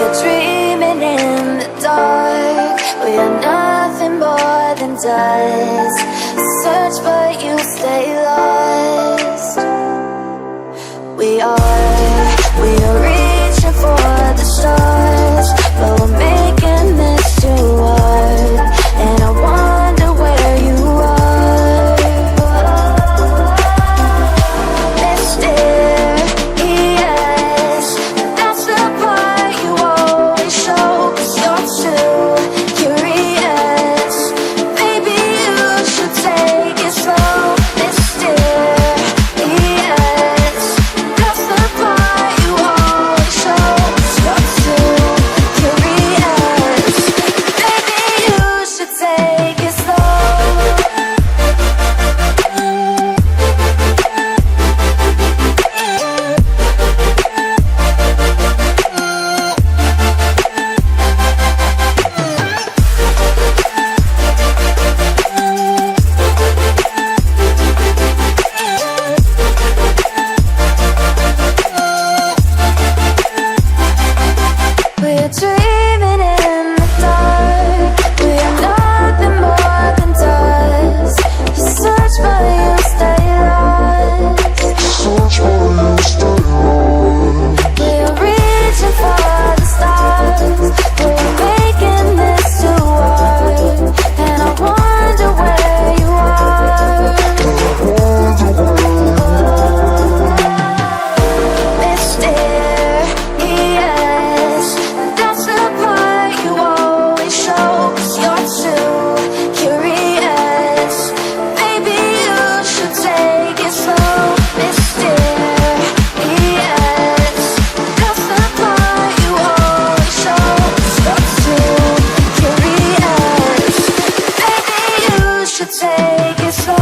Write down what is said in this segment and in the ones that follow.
We're dreaming in the dark. We are nothing more than dust. Search but you stay lost. We are reaching for the stars, but we're making this too hard. And I wonder where you are. Mysterious, that's the part you always show. 'Cause you're too curious. Maybe you should take it slow. Mysterious, that's the part you always show. 'Cause you're too curious. Maybe you should take it slow. We're dreaming in the dark. We are nothing more than dust. You search but you stay lost. We are reaching for the stars, but we're making this too hard. And I wonder where you are. Mysterious, that's the part you always show. 'Cause you're too curious. Maybe you should take it slow. Mysterious, that's the part you always show. 'Cause you're too curious. Maybe you should take it slow.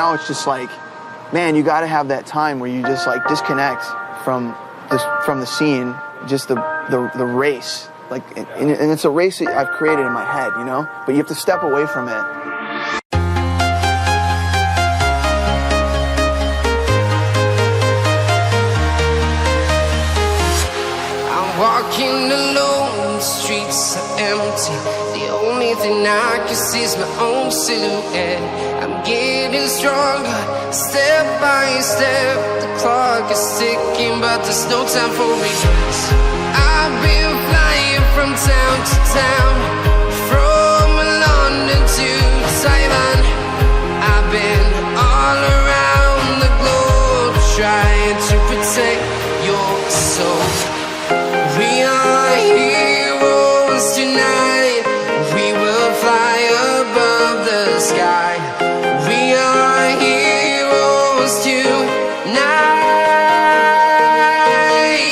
now it's just like, man, you got to have that time where you just like disconnect from the scene, just the race. Like, and it's a race that I've created in my head, you know? But you have to step away from it. Walking alone, the streets are empty. The only thing I can see is my own silhouette. I'm getting stronger, step by step. The clock is ticking, but there's no time for me. I've been flying from town to town, from London to Taiwan. I've been all around the globe, trying to protect your soul. We are heroes tonight. We will fly above the sky. We are heroes tonight.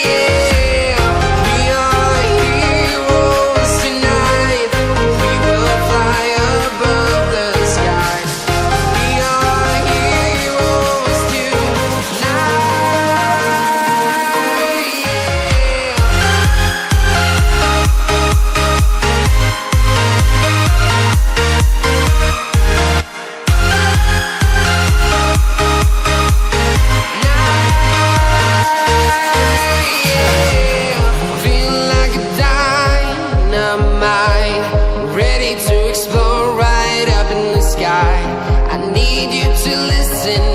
Yeah. We are heroes tonight. We will fly above the sky. We are heroes tonight. Ready to explode right up in the sky. I need you to listen